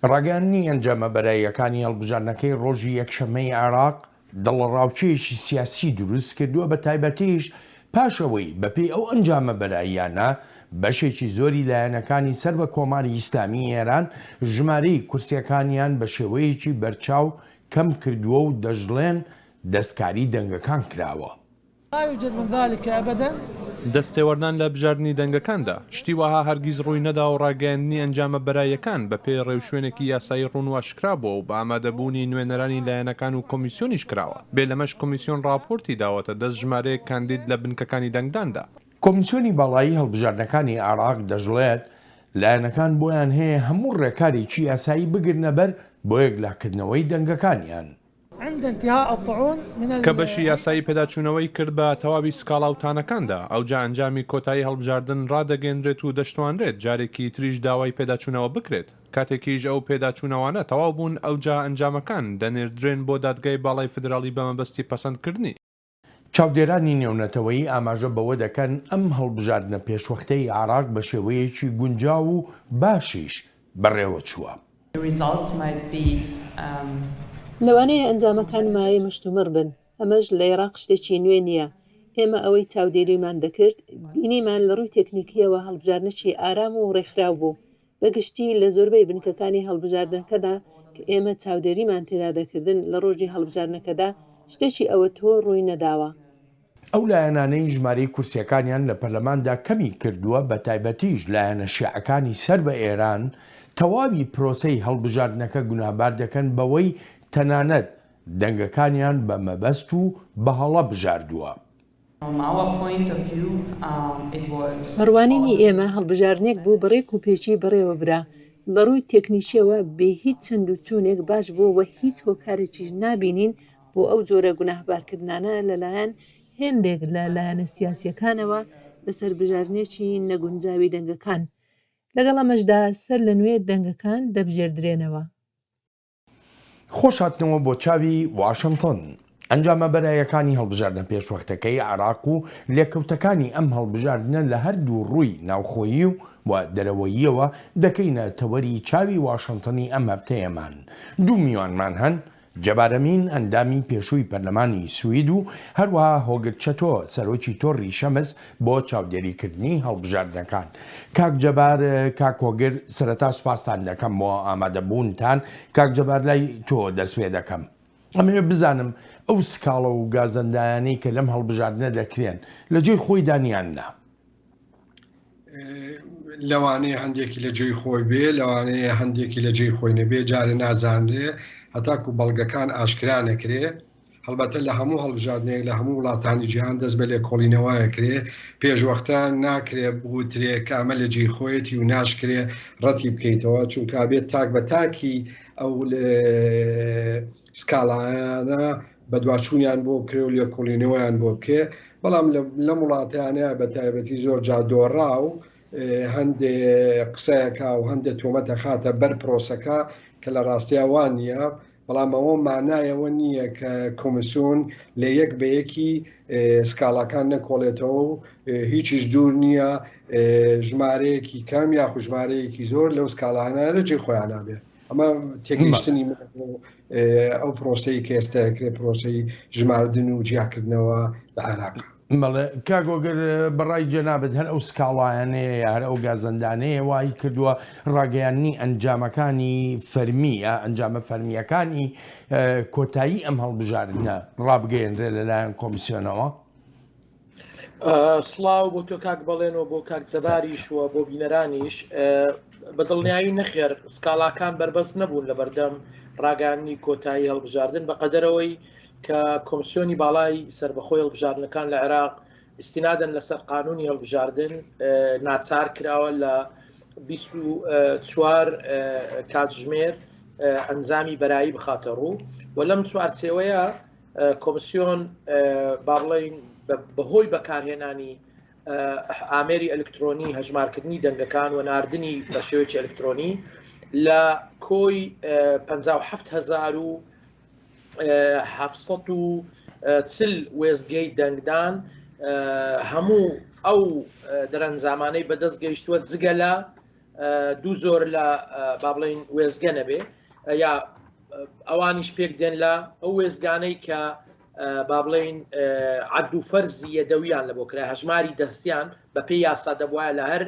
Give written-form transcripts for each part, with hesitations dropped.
ڕاگەیاندنی ئەنجامە بەراییەکانی هەڵبژاردنەکەی ڕۆژی یەکشەممەی عێراق دڵڕاوچەیەکی سیاسی دروست کردووە، بە تایبەتیش پاشەوەی بەپێی ئەو ئەنجامە بەراییانە بەشێکی زۆری لایەنەکانی سەر بە کۆماری ئیسلامی ئێران ژمارەی کورسیەکانیان بە شێوەیەکی بەرچاو کەم کردووە و دەژڵێن دەستکاری دەنگەکان کراوە. دەستێوەردان لە بژاردننی دەنگەکاندا شتی وەها هەرگیز ڕووی نەدا و ڕاگەیاندنی ئەنجامە بەراییەکان بە پێی ڕێوشوێنێکی یاسایی ڕوونواشکرا بووە و بە ئامادەبوونی نوێنەرانی لایەنەکان و کۆمیسیۆنیش کراوە. بێ لەمەش کۆمیسیۆن راپۆرتی داوەتە دەست ژمارەیە کاندید لە بنکەکانی دەنگداندا. کۆمیسیۆنی باڵایی هەڵبژاردنەکانی عێراق دەژڵێت لایەنەکان بۆیان هەیە هەموو ڕێکارێکی یاسایی بگرنە بەر بۆ یەکلاکردنەوەی دەنگەکانیان. کە بەشی یاسایی پێداچوونەوەی کرد بە تەواوی سکاڵاوتانەکاندا، ئەوجا ئەنجامی کۆتایی هەڵبژاردن ڕادەگەندرێت و دەشتوانرێت جارێکی تریش داوای پێداچوونەوە بکرێت. کاتێکیش ئەو پێداچوونەوانە تەواو بوون، ئەوجا ئەنجامەکان دەنێردرێن بۆ دادگای باڵای فدرالی بەمەبەستی پەسەندکردنی. چاودێرانی نێونەتەوەی ئاماژە بەوە دەکەن ئەم هەڵبژاردنە پێشوەختەی عێراق بە شێوەیەکی گونجاو و باشیش بەڕێوە چووە. لەوانەیە ئەنجامەکان مایە مشتومڕ بن، ئەمەش لە عێراق شتێکی نوێ نییە. ئێمە ئەوەی چاودێریمان دەکرد بینیمان لە ڕووی تەکنیکیەوە هەڵبژاردنەی ئارام و ڕێکخراو بوو، بەگشتی لە زۆربەی بنکەکانی هەڵبژاردنەکەدا کە ئێمە چاودێریمان تێدا دەکردن لە ڕۆژی هەڵبژاردنەکەدا شتێکی ئەوە تۆ ڕووی نەداوە. ئەو لایەنانەی ژمارەی کورسیەکانیان لە پەرلەماندا کەمی کردووە، بە تایبەتیش لایەنە شیعەکانی سەر بە ئێران تەواوی پرۆسەی هەڵبژاردنەکە گونابار دەکەن بەوەی تەنانەت دەنگەکانیان بە مەبەست و بەهەڵە بژاردووە. هەڕوانینی ئێمە هەڵبژاردنێک بوو بەڕێک و پێچی بڕێوە برا لە ڕووی تێکنیشیەوە بێ هیچ چەند و چوونێک باش بووەوە هیچ هۆکارێکیش نابینین بۆ ئەو جۆرە گوناهبارکردانە لەلایەن هێندێک لە لایەنە سیاسیەکانەوە لەسەر بژاردنێکی نەگونجاوی دەنگەکان. لەگەڵ ئەمەشدا سەر لە نوێ دەنگەکان دەبژێردرێنەوە. خۆشهاتنەوە بۆ چاوی واشنگتن. ئەنجامە بەرایەکانی هەڵبژاردنە پێشوەختەکەی عێراق و لێکەوتەکانی ئەم هەڵبژاردنە لە هەردوو ڕووی ناوخۆیی و دەرەوەییەوە دەکەینە تەوەری چاوی واشنگتنی ئەم هەفتەیەمان. دوو میوانمان هەن: جەبارەمین ئەندامی پێشووی پەرلەمانی سوید و هەروەها هۆگرت چەتۆ سەرۆکی تۆڕی شەمس بۆ چاودێریکردنی هەڵبژاردنەکان. کاک جەبار، کاک هۆگر، سەرەتا سوپاسان دەکەم بۆ ئامادەبوونتان. کاک جەبار، لای تۆ دەست پێ دەکەم. ئەمەوێ بزانم ئەو سکاڵە و گازەندایانەی کە لەم هەڵبژاردنە دەکرێن لە جێی خۆی دانیاندا. لەوانەیە هەندێکی لە جێی خۆی بێ، لەوانەیە هەندێکی لە جێی خۆی نەبێ، جارێ نازانرێ، هەتاکو بەڵگەکان ئاشکرا نەکرێ. هەڵبەتە لە هەموو هەڵبژاردنێک لە هەموو وڵاتانی جیهان دەست بە لێکۆڵینەوەیەکرێ، پێشوەختە ناکرێ بوترێ کامە لە جێی خۆیەتی و ناشکرێ ڕەتی بکەیتەوە، چونکە بێت تاک بە تاکی ئەو سکاڵایانە بە دواچوونیان بۆ بکرێ و لێکۆڵینەوەیان بۆ بکێ. بەڵام لە وڵاتیانە بە تایبەتی زۆر جا دۆڕا و هەندێ قسەیەکە و هەندێک تۆمەتە خاتە بەر پرۆسەکە کە لە ڕاستیە وان نییە. بەڵام ئەوە مانایەوە نییە کە کۆمیسیۆن لە یەک بە یەکی سکاڵاکان نەکۆڵێتەوە و هیچیش دوور نییە ژمارەیەکی کەم یاخو ژمارەیەکی زۆر لەو سکاڵانە لە جێ خۆیان نابێ. ئەمە تێگەیشتنی ئەو پرۆسەی کە ئێستاکرێ پرۆسەی ژماردن و جیاکردنەوە لە عێراق. مەڵێ کاگۆگەر، بەڕای جەنابەت هەر ئەو سکاڵایانەیە هەر ئەو گازەندانەیە وای کردووە ڕاگەیاندنی ئەنجامەکانی فەرمیە، ئەنجامە فەرمیەکانی کۆتایی ئەم هەڵبژاردنە ڕابگەیەنرێ لەلایەن کۆمیسیۆنەوە. سڵاو بۆ تۆ کاک بەڵێنەوە، بۆ کاک جەباریش وە بۆ بینەرانیش. بەدڵنیایی نەخێر سکاڵاکان بربەست نەبوون لە بەردەم ڕاگەیاندنی کۆتایی هەڵبژاردن، بە قەدەرەوەی کە کۆمیسیۆنی باڵای سربەخۆی هەڵبژاردنەکان لە عێراق ئیستینادەن لەسەر قانونی هەڵبژاردن ناچار کراوە لە 24 کاتژمێر ئەنجامی بەرایی بخاتە ڕوو و لەم چوارچێوەیە کۆمیسیۆن با بڵێین بەهۆی بەکارهێنانی ئامێری ئەلکترۆنی هەژمارکردنی دەنگەکان و ناردنی بە شێوەیەکی ئەلکترۆنی لە کۆی 57,740 وێستگەی دەنگدان هەموو ئەو دەرەنجامانەی بەدەست گەیشتووە جگە لە دوو زۆر لە با بڵێن وێزگە نەبێ یا ئەوانیش پێک دێن لە ئەو وێزگانەی کە با بڵێن عەد و فەرزی یەدەویان لە بۆ کرا هەژماری دەستیان بە پێی یاسا دەبوایە لە هەر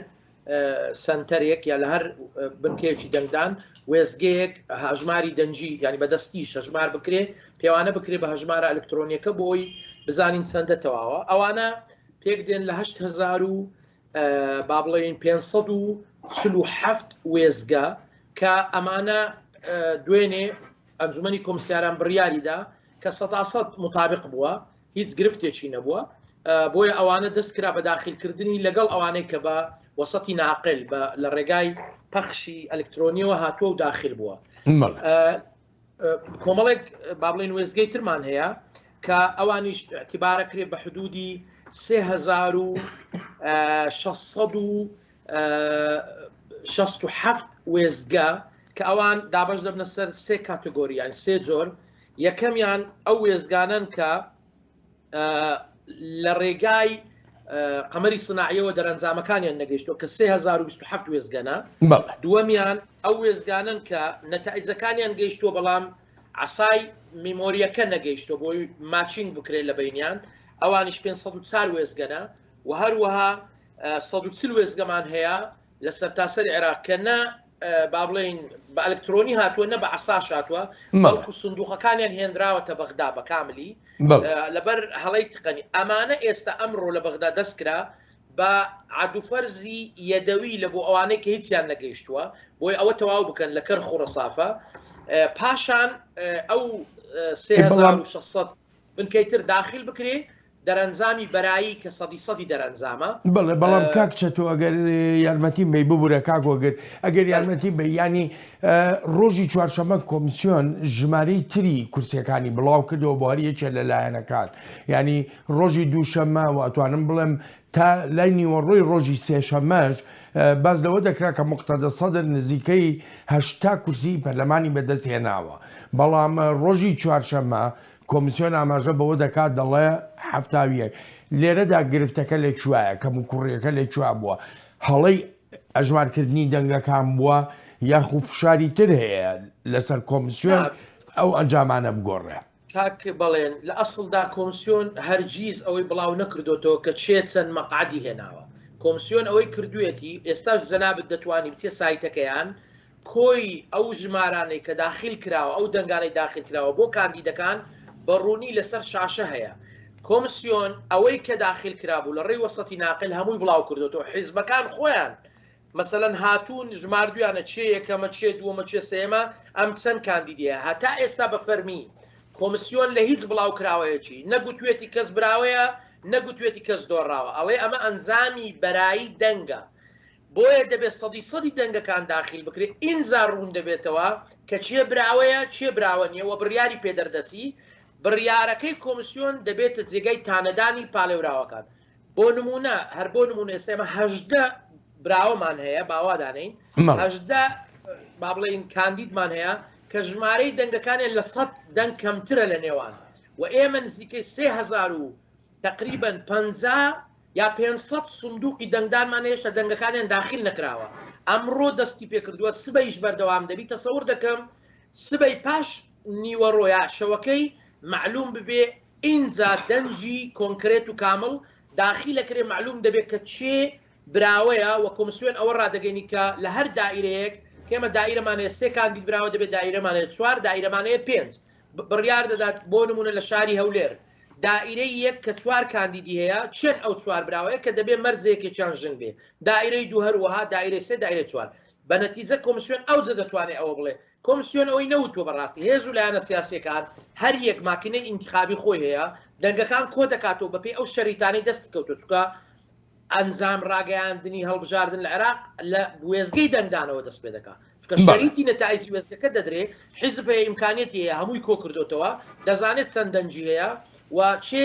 سنتەرێک یا لە هەر بنکەیەکی دەنگدان وێزگەیەک هەژماری دەنجی ینی بەدەستی هەژمار بکرێ پێوانە بکرێ بە هەژمارە ئەلکترۆنیەکە بۆی بزانین چەندە تەواوە ئەوانە پێک دێن لە 8,000 با بڵێن 547 وێزگە کە ئەمانە دوێنێ ئەنجومەنی کۆمسیاران بڕیاریدا کە 100% مطابق بووە هیچ گرفتێکی نەبووە بۆیە ئەوانە دەستکرا بە داخلکردنی لەگەڵ ئەوانەی کە بە وەسەتی ناقل لە ڕێگای پەخشی ئەلکترۆنیەوە هاتووە و داخل بووە کۆمەڵێک با بڵێن وێزگەی ترمان هەیە کە ئەوانیش اعتیبارە کرێ بە حدودی 3667 وێزگە کە ئەوان دابش دەبنە سەر سێ کاتگۆری یان سێ جۆر یەکەمیان ئەو وێزگانن کە لە ڕێگای قەمەری سناعیەوە دەرەنجامەکانیان نەگەیشتەوە کە 3027 وێزگەنە دووەمیان ئەو وێزگانن کە نەتائیجەکانیان گەیشتووە بەڵام عسای میمۆریەکە نەگەیشتەوە بۆی ماچینگ بکرێت لە بینیان ئەوانیش 504 وێزگەنە و هەروەها 140 وێزگەمان هەیە لە سەرتاسەر عێراق کە نە با بڵێن بە ئەلکترۆنی هاتووە نە بە عساش هاتووە بەڵکو سندوقەکانیان هێنراوەتە بەغدا بە کاملی لەبەر هەڵەی تقنی ئەمانە ئێستا ئەمڕۆ لە بەغدا دەستکرا بە عەد و فەرزی یەدەوی لە بۆ ئەوانەی کە هیچیان نەگەیشتووە بۆی ئەوە تەواو بکەن لە کەرخ و ڕەسافە پاشان ئەو 3600 بنکەیتر داخل بکرێ دەرەنجامی بەرایی کە 100% دەرەنجامە بڵێ بەڵام کاک چەتۆ ئەگەر یارمەتیم بێ ببوورە کاکۆگەر ئەگەر یارمەتی بە ینی ڕۆژی چوارشەمە کۆمیسیۆن ژمارەی تری کورسیەکانی بڵاو کردەوە بۆ هەریەکێ لە لایەنەکان ینی ڕۆژی دووشەممە و ئەتوانم بڵێم تا لای نیوەڕۆی ڕۆژی سێشەمەش باز لەوە دەکرا کە مقتەدە سەدر نزیکەی 8 کورسی پەرلەمانی بەدەست هێناوە بەڵام ڕۆژی چوارشەممە کۆمیسیۆن ئاماژە بەوە دەکات دەڵێ هەفتاویەک لێرەدا گرفتەکە لێکوایە کەم و کوڕیەکە لێکوا بووە هەڵەی ئەژمارکردنی دەنگەکان بووە یاخو فشاری تر هەیە لەسەر کۆمیسیۆن ئەو ئەنجامانە بگۆڕێ کاک بەڵێن لە ئەسڵدا کۆمیسیۆن هەرگیز ئەوەی بڵاو نەکردوێتەوە کە چێچەند مەقعدی هێناوە کۆمیسیۆن ئەوەی کردوێتی ئێستاش جەنابەت دەتوانی بچێ سایتەکەیان کۆی ئەو ژمارانەی کە داخل کراوە ئەو دەنگانەی داخل کراوە بۆ کاندیدەکان بەڕوونی لەسەر شاشە هەیە کۆمیسیۆن ئەوەی کە داخل کرابوو لە ڕێی وەسەتی ناقل هەمووی بڵاو کردوەوە حیزبەکان خۆیان مەسەلەن هاتوون ژماردویانە چێ یەکەمە چێ دووەمە چێ سێمە ئەم چەند کاندیدەیە هەتا ئێستا بە فەرمی کۆمیسیۆن لە هیچ بڵاو کراوەیەکی نەگوتوێتی کەس براوەیە نەگوتوێتی کەس دۆڕاوە ئەڵێ ئەمە ئەنجامی بەرایی دەنگە بۆیە دەبێت 100% دەنگەکان داخل بکرێت ئینجا ڕوون دەبێتەوە کە چێ براوەیە چێ براوە نیە و بڕیاری پێدەردەچی بڕیارەکەی کۆمیسیۆن دەبێتە جێگەی تانەدانی پاڵێوراوەکان بۆ نمونە هەر بۆ نمونە ئێستێمە 18 براوەمان هەیە باوادانین 18 با بڵێن کاندیدمان هەیە کە ژمارەی دەنگەکانیان لە 100 دەنگ کەمترە لە نێوان و ئێمە نزیکەی 3000 و تقریبا 50 یا 500 سندوقی دەنگدانمان هێشتا دەنگەکانیان داخل نەکراوە ئەمڕۆ دەستی پێکردووە سبەیش بەردەوام دەبی تەسەور دەکەم سبەی پاش نیوەڕۆیە شەوەکەی معلوم ببێ ئینجا دەنجی کۆنکرێت و کامل داخل لەکرێ معلوم دەبێت کە چێ براوەیە و کۆمیسیۆن ئەوە ڕدەگەینی کە لە هەر دائیرەیەک کێمە دائیرەمانەیە 3 کاندید براوە دەبێت دائیرەمانەیە 4 دائیرەمانەیە 5 بڕیار دەدات بۆ نمونە لە شاری هەولێر دائیرەی یەک کە 4 کاندیدی هەیە چەند ئەو 4 براوەیە کە دەبێت مەرجەیەکی چەند ژنگ بێ دائیرەی دوو هەروەها دائیرەی 3 دائیرەی 4 بە نەتیجە کۆمیسیۆن ئەوجە دەتوانێت ئەوە بڵێ کۆمیسیۆن ئەوەی نەوتوە بەڕاستی هێز و لایەنە سیاسیەکان هەر یەک ماکینەی ئینتیخابی خۆی هەیە دەنگەکان کۆ دەکاتەوە بەپێی ئەو شەریتانەی دەست کەوتە چکە ئەنجام ڕاگەیاندنی هەڵبژاردن لە عێراق لە وێزگەی دەنگدانەوە دەست پێ دەکات چکە شەریتی نەتایجی وێزگەکە دەدرێت حیزب هەیە ئیمکانێتی هەیە هەمووی کۆ کردوتەوە دەزانێت چەند دەنجی هەیە و چێ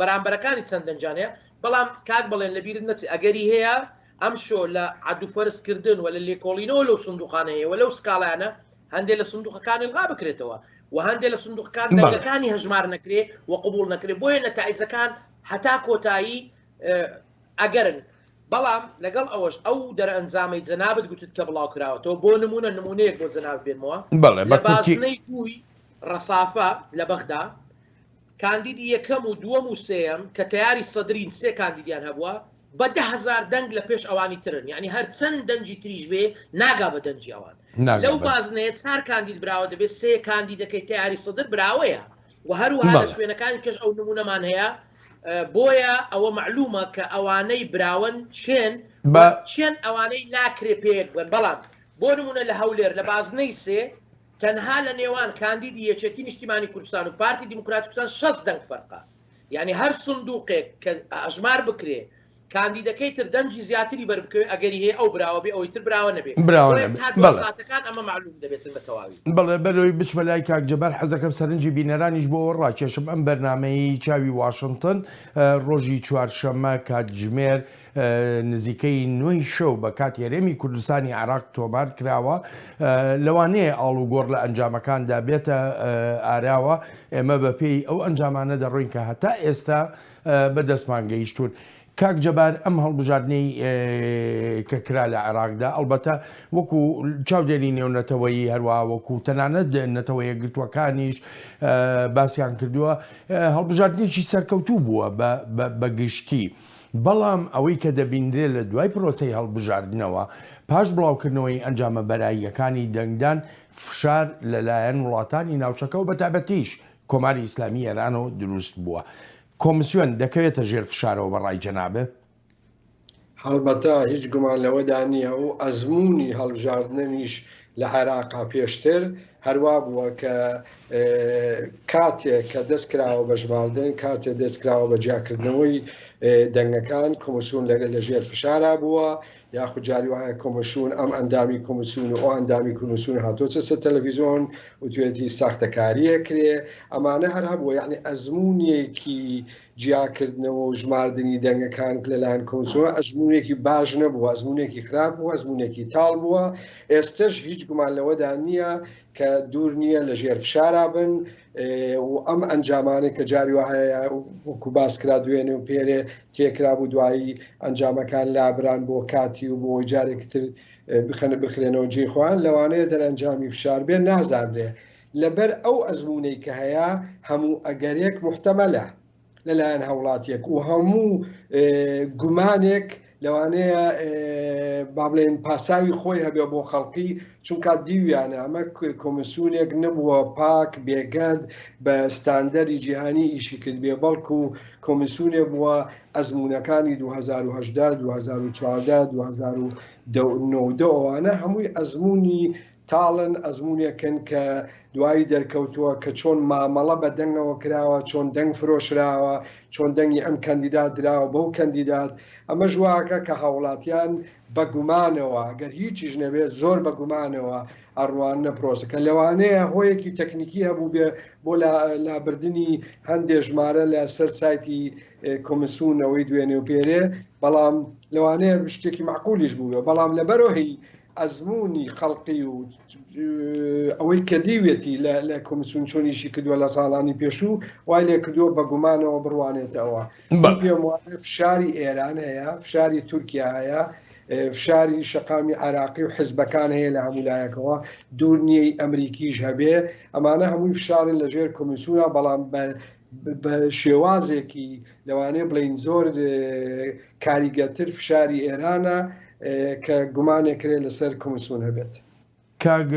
بەرامبەرەکانی چەند دەنجانەیە بەڵام کاک بڵێن لەبیرت نەچێت ئەگەری هەیە ئەم شۆ لە عەد و فەرزکردن و لە لێکۆڵینەوە لەو سندوقانەیە و لەو سکاڵایانە هەندێک لە سندوقەکانی ڵا بکرێتەوە و هەندێک لە سندوقەکان دەنگەکانی هەژمار نەکرێ و قبول نەکرێت بۆیە نەتایجەکان هەتا کۆتایی ئەگەرن بەڵام لەگەڵ ئەوەش ئەو دەرئەنجامەی جەنابەت گوتت کە بڵاو کراوەتەوە بۆ نمونەیەک بۆ جەناب بێنمەوە لە بازنەی دووی ڕەسافە لە بەغدا کاندیدی یەکەم و دووەم و سێەم کە تیاری سەدرین سێ کاندیدیان هەبووە بە 10,000 دەنگ لە پێش ئەوانی ترن یعنی هەر چەند دەنجی تریش بێ ناگا بە دەنجی ئەوان لەو بازنەیە 4 کاندید براوە دەبێت سێ کاندیدەکەی تیاری سەدر براوەیە و هەروەها لە شوێنەکانی کەش ئەو نمونەمان هەیە بۆیە ئەوە معلومە کە ئەوانەی براون چێن ئەوانەی ناکرێ پێک بن بەڵام بۆ نمونە لە هەولێر لە بازنەی سێ تەنها لە نێوان کاندیدی یەکێتی نیشتیمانی کوردستان و پارتی دیموکراتی کوردستان 6 دەنگ فەرقە یعنی هەر سندوقێک کە ئەژمار بکرێ کاندیدەکەی تر دەنجی زیاتری بەربکەوێ ئەگەری هەیە ئەو براوە بێ ئەوی تر براوە نەبێت ساتەکان ئەمە معلوم دەبێتن بە تەواوی بەڵێ بەرەوەی بچمە لای کاک جەبار حەزەکەم سەرنجی بینەرانیش بۆ ڕاکێشم ئەم بەرنامەی چاوی واشنگتن ڕۆژی چوارشەممە کاتژمێر نزیکەی 9 شەو بە کات هێرێمی کوردستانی عێراق تۆمار کراوە لەوانەیە ئاڵوگۆڕ لە ئەنجامەکاندا بێتە ئاراوە ئێمە بە پێی ئەو ئەنجامانە دەڕۆین کە هەتا ئێستا بەدەستمان گەیشتون. کاک جەبار ئەم هەڵبژاردنەی کە کرا لە عێراقدا ئەڵبەتە وەکو چاودێری نێونەتەوەیی هەروە وەکو تەنانەت نەتەوەیە گرتوەکانیش باسییان کردووە هەڵبژاردنێکی سەرکەوتوو بووە بە گشتی بەڵام ئەوەی کە دەبیندرێت لە دوای پرۆسی هەڵبژاردنەوە پاش بڵاوکردنەوەی ئەنجامە بەراییەکانی دەنگدان فشار لەلایەن وڵاتانی ناوچەکە و بەتابەتیش کۆماری ئیسلامی ئێرانەوە دروست بووە. کۆمیسیۆن دەکەوێتە ژێر فشارەوە بەڕای جەنابێ؟ هەڵبەتە هیچ گومان لەوەدا نییە و ئەزمموی هەڵبژاردننیش لە عێراقا پێشتر هەروە بووە کە کاتێک کە دەستکراوە بە ژماردن کاتێک دەستکراوە بە جیاکردنەوەی دەنگەکان کۆمیسیۆن لە ژێر فشارا بووە یاخود جاری وایە کۆمیسیۆن ئەم ئەندامی کۆمیسیۆن و ئەو ئەندامی کۆمیسیۆن هاتۆچە سەر تەلەڤیزۆن و توێتی ساختەکاریە کرێ ئەمانە هەر هەبووە یعنی ئەزمموونێکی جیاکردنەوە و ژماردننی دەنگەکان لەلایەن کۆمیسیۆن ئەزمموونێکی باش نەبووە ئەزمموونێکی خراپ بووە ئەزمموونێکی تاڵ بووە ئێستش هیچ گومان لەوەدا نییە کە دوور نییە لە ژێر فشارا بن و ئەم ئەنجامانێک کە جاری وهەیە وەکو باسکرا دوێنێ و پێرێ تێکرا بوو دوایی ئەنجامەکان لابران بۆ کاتی و بۆ جارێکی تر بخرێنەوە جێخواان لەوانەیە دەرەنجامی فشار بێن نازانرێ لەبەر ئەو ئەزمموونەی کە هەیە هەموو ئەگەرێک محتەمەلە لەلایەن هەوڵاتیەک و هەموو گومانێک لەوانەیە با بڵێن پاساوی خۆی هەبێ بۆ خەڵکی چونکە دیویانە ئەمە کۆمیسیۆنێک نەبووە پاک بێگەرد بە ستاندەری جیهانی ئیشی کرد بێ بەڵکو کۆمیسیۆنێ بووە ئەزمموونەکانی 2010 2014 2009 ئەوانە هەمووی ئەزمموونی تاڵن ئەزمموونێکن کە دوایی دەرکەوتووە کە چۆن مامەڵە بە دەنگەوە کراوە چۆن دەنگ فرۆشراوە چۆن دەنگی ئەم کەندیدات درراوە بەو کەندیدات ئەمە ژواکە کە هاوڵاتیان بە گومانەوە گەر هیچیش نەبێت زۆر بە گومانەوە ئەڕوانە پرۆسەکە لەوانەیە هۆیەکی تەکنیکی هەبوو بێ بۆ لابردننی هەندێک ژمارە لە سەر سایتی کۆمیسیۆنەوەی دوێنێ و پێرێ بەڵام لەوانەیە شتێکی معقولیش بووە بەڵام لەبەرەوەی ئەزمموونی خەڵقی و ئەوەی کە دیوێتی لە کۆمیسیۆن چۆنیشی کردووە لە ساڵانی پێشوو وای لێ کردووە بە گومانەوە بڕوانێتەوە پێم وایە فشاری ئێران هەیە فشاری تورکیا هەیە فشاری شەقامی عێراقی و حزبەکان هەیە لە هەمولایەکەوە دوور نیەی ئەمریکیش هەبێ ئەمانە هەمووی فشارن لە ژێر کۆمیسیۆنە بەڵام بە شێوازێکی لەوانەیە بڵین زۆر کاریگەرتر فشاری ئێرانە کە گومانێکرێ لەسەر کۆمیسیۆن هەبێت. کاگ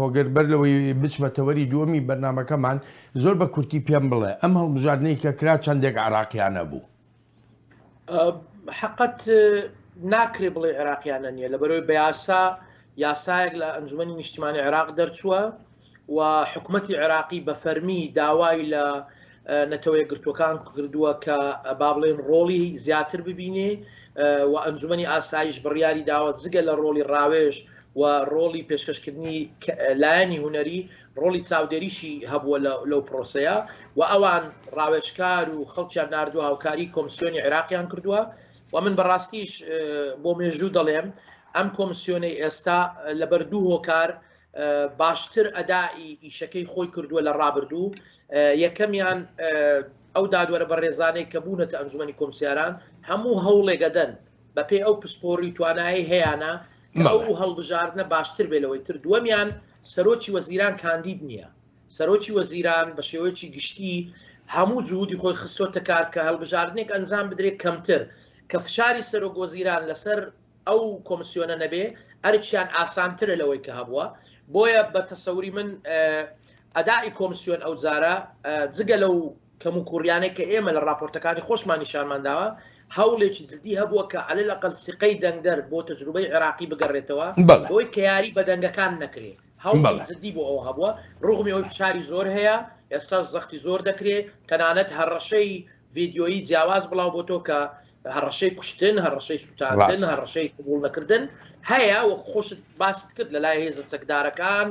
هۆگەر بەر لەوەی بچمەتەوەری دووەمی بەرنامەکەمان زۆر بە کورتی پێم بڵێ ئەم هەڵبژاردنەی کە کرا چەندێک عێراقییانە بوو حقت ناکرێ بڵێ عێراقییانە نییە لەبەرەوەی بە یاسایەک لە ئەنجومەنی نیشتیمانی عێراق دەرچووە و حکوومەتی عێراقی بە فەرمی داوای لە نەتەوەیە گرتوەکان کردووە کە با بڵێن ڕۆڵی زیاتر ببینێ و ئەنجومەنی ئاسایش بڕیاری داوت زگە لە ڕۆڵی ڕاوێژ و ڕۆڵی پێشکەشکردنی لایەنی هوەری ڕۆڵی چاودێریشی هەبووە لەو پرۆسەیە و ئەوان ڕاوێژکار و خەڵکیان نردووە هاوکاری کۆمیسیۆنی عێراقیان کردووە و من بەڕاستیش بۆ مێژوو دەڵێم ئەم کۆمیسیۆنەی ئێستا لەبەر دوو هۆکار باشتر ئەدای ئیشەکەی خۆی کردووە لە ڕابردوو یەکەمیان ئەو دادوەرە بە ڕێزانەی کە بوونەتە ئەنجومەنی کۆمسیاران هەموو هەوڵێک ئەدەن بەپێ ئەو پسپۆڕی توانایی هەیەە ئەو هەڵبژاردنە باشتر بێلەوەی تر. دووەمیان سەرۆکی وەزیران کاندید نییە. سەرۆکی وەزیران بە شێوەیەکی گشتی هەموو جوودی خۆی خستۆتە کار کە هەڵبژاردنێک ئەنجام بدرێت کەمتر کە فشاری سەرۆک وەزیران لەسەر ئەو کۆمسیۆنە نەبێ ئەرچیان ئاسانترە لەوەی کە هەبووە. بۆیە بە تەسەوری من ئەدای کۆمسیۆن ئەو جارە جگە لەو کەم و کوڕیانێک کە ئێمە لە راپۆرتەکانی خۆشمان نیشانمانداوە هەوڵێکی جدی هەبووە کە عەلە لەقەل سقەی دەنگدەر بۆ تەجروبەی عێراقی بگەڕێتەوە بۆی کە یاری بە دەنگەکان نەکرێت. هەوڵی جدی بۆ ئەوە هەبووە ڕوغمی ئەوی فشاری زۆر هەیە ئێستا زەختی زۆر دەکرێت تەنانەت هەڕەشەی ڤیدیۆیی جیاواز بڵاو بۆ تۆ کە هەڕەشەی کوشتن هەڕەشەی سوتاندن هەڕەشەی قبول نەکردن هەیە وەک خۆشت باست کرد لە لای هێزە چەکدارەکان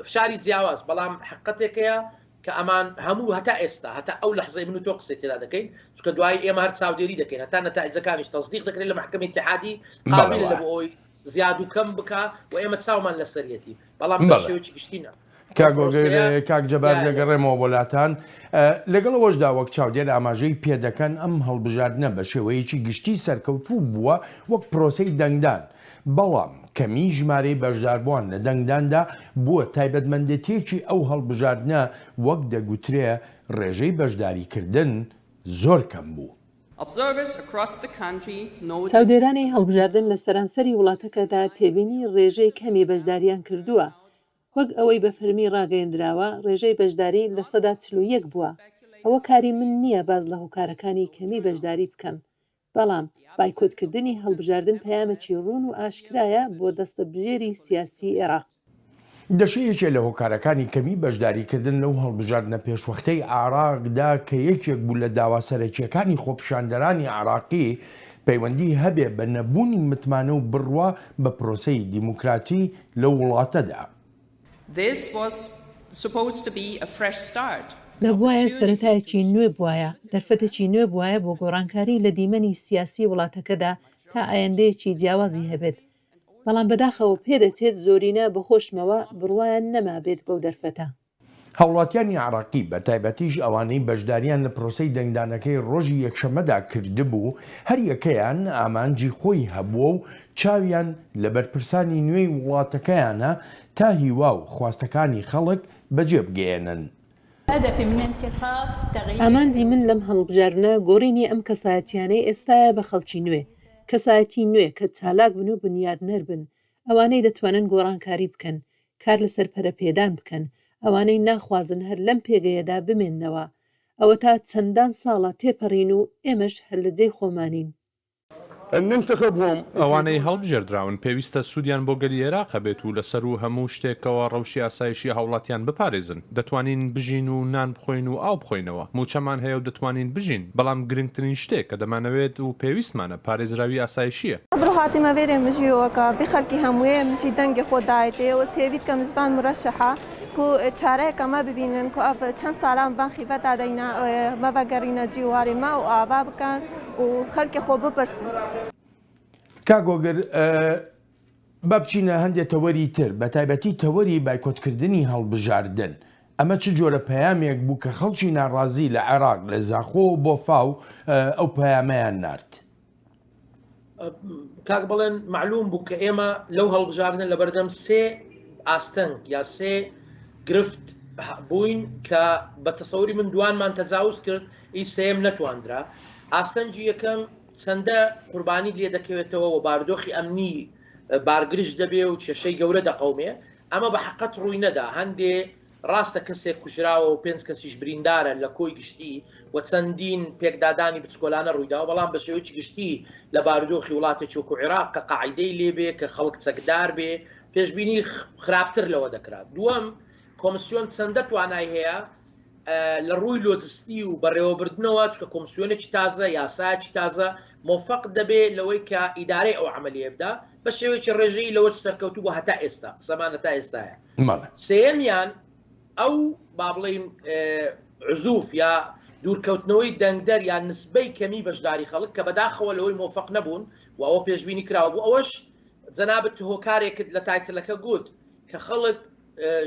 فشاری جیاواز. بەڵام حقەتێکەیە کە ئەمان هەموو هەتا ئێستا هەتا ئەو لەحزەی من و تۆ قسەی تێدا دەکەین چونکە دوای ئێمە هەر چاودێری دەکەین هەتا نەتائجەکانیش تەصدیق دەکرێت لە محکەمەی اتحادی قابلە لە بۆ ئەوی زیاد و کەم بکە و ئێمە چاومان لەسەرەتی بەڵام بە شێوەیەکی گشتینە. کاک جەبار دەگەڕێمەوە وڵاتان لەگەڵەوەشدا وەک چاودێر ئاماژەی پێدەکەن ئەم هەڵبژاردنە بە شێوەیەکی گشتی سەرکەوتوو بووە وەک پرۆسەی دەنگدان. بەڵام کەمی ژمارەی بەشداربووان لە دەنگداندا بووە تایبەتمەندێتیەکی ئەو هەڵبژاردنە وەک دەگوترێ ڕێژەی بەشداریکردن زۆر کەم بوو. چاودێرانی هەڵبژاردن لە سەرانسەری وڵاتەکەدا تێبینی ڕێژەی کەمی بەشداریان کردووە. وەک ئەوەی بە فەرمی ڕاگەیەندراوە ڕێژەی بەشداری لە 141 بووە. ئەوە کاری من نییە باز لە هۆکارەکانی کەمی بەشداری بکەم. بەڵام بایکۆتکردنی هەڵبژاردن پەیامێکی ڕوون و ئاشکرایە بۆ دەستەبژێری سیاسی عێراق. دەشەیەکێ لە هۆکارەکانی کەمی بەشداریکردن لەو هەڵبژاردنە پێشوەختەی عێراقدا کە یەکێک بوو لە داوا سەرەکیەکانی خۆپیشاندەرانی عێراقی پەیوەندی هەبێ بە نەبوونی متمانە و بڕوا بە پرۆسەی دیموکراتی لە وڵاتەدا. لە بواە سەرەتایەکی نوێ بواە دەرفەتێکی نوێ بواە بۆ گۆڕانکاری لە دیمەنی سیاسی وڵاتەکەدا تا ئایندەیەکی جیاوازی هەبێت. بەڵام بەداخەوە پێدەچێت زۆرینە بەخۆشمەوە بڕوایان نەما بێت بەو دەرفەتە. هەوڵاتیانی عێراقی بە تایبەتیش ئەوانەی بەشداریان لە پرۆسەی دەنگدانەکەی ڕۆژی یەکشەمەدا کردبوو هەر یەکەیان ئامانجی خۆی هەبووە و چاویان لە بەرپرسانی نوێی وڵاتەکەیانە تا هیوا و خواستەکانی خەڵک بەجێ بگەێنن. ئامانجی من لەم هەڵبژاردنە گۆڕینی ئەم کەسایەتیانەی ئێستاە بە خەڵکی نوێ کەسایەتی نوێ کە چالاک بن و بنیادنەر بن ئەوانەی دەتوانن گۆڕانکاری بکەن کار لەسەر پەرەپێدان بکەن ئەوانەی ناخوازن هەر لەم پێگەیەدا بمێننەوە ئەوە تا چەندان ساڵە تێپەڕین و ئێمەش هەر لە جێی خۆمانین. ئەوانەی هەڵبژێردراون پێویستە سوودیان بۆ گەلی عێراق بێت و لەسەر و هەموو شتێکەوە ڕەوشی ئاسایشی هەوڵاتیان بپارێزن دەتوانین بژین و نان بخۆین و ئاو بخۆینەوە موچەمان هەیە و دەتوانین بژین بەڵام گرنگترین شتێک کە دەمانەوێت و پێویستمانە پارێزراوی ئاسایشیە. هاتیمە بێرێ مژیەوەکە بێ خەڵکی هەموویە مژی دەنگی خۆدایەتەوە سێویت کە مژبان مرەشەحە کو چارەیەکە مە ببینن کو ئەف چەند ساڵان بان خیفەتا دەینا مەڤەگەڕینە جیواری ما و ئاوا بکەن و خەڵکی خۆ بپرسن. کاگۆگر بە بچینە هەندێک تەوەری تر بە تایبەتی تەوەری بایکۆتکردنی هەڵبژاردن ئەمە چ جۆرە پەیامێک بوو کە خەڵکی ناڕازی لە عێراق لە زاخۆ بۆ فاو ئەو پەیامەیان نارد. کاک بڵێن معلوم بوو کە ئێمە لەو هەڵبژاردنە لە بەردەم سێ ئاستەنگ یا سێ گرفت بووین کە بە تەسەوری من دوانمان تەجاوز کرد ئی سێم نەتواندرا. ئاستەنجی یەکەم چەندە قوربانی لێ دەکەوێتەوە و بارودۆخی ئەمنی بارگرش دەبێ و کێشەی گەورە دەقەومێ ئەمە بە حقەت ڕووی نەدا هەندێ ڕاستە کەسێک کوژراوە و 5 کەسیش بریندارە لە کۆی گشتی و چەندین پێکدادانی بچکۆلانە ڕوویداوە بەڵام بە شێوەیەکی گشتی لە بارودۆخی وڵاتێکی وەکو عێراق کە قاعیدەی لێبێ کە خەڵک چەکدار بێ پێشبینی خراپتر لەوە دەکرات. دووەم کۆمسیۆن چەندە توانای هەیە لە ڕووی لۆجستی و بەڕێوەبردنەوە چکە کۆمسیۆنێکی تازە یاسایەکی تازە مۆفەق دەبێت لەوەی کە ئیدارەی ئەو عملیە بدا بە شێوەیەکی ڕێژەی لەوە سەرکەوتوو بۆ هەتا ئێستا قسەمان هەتا ئێستاە. سێمیان ئەو با بڵێین عزوف یا دوورکەوتنەوەی دەنگدەر یان نسبەی کەمی بەشداری خەڵک کە بەداخەوە لەوەی مۆفەق نەبوون و ئەوە پێشبینی کراوە بوو ئەوەش جەنابەت هۆکارێکت لە تایتلەکە گوت کە خەڵک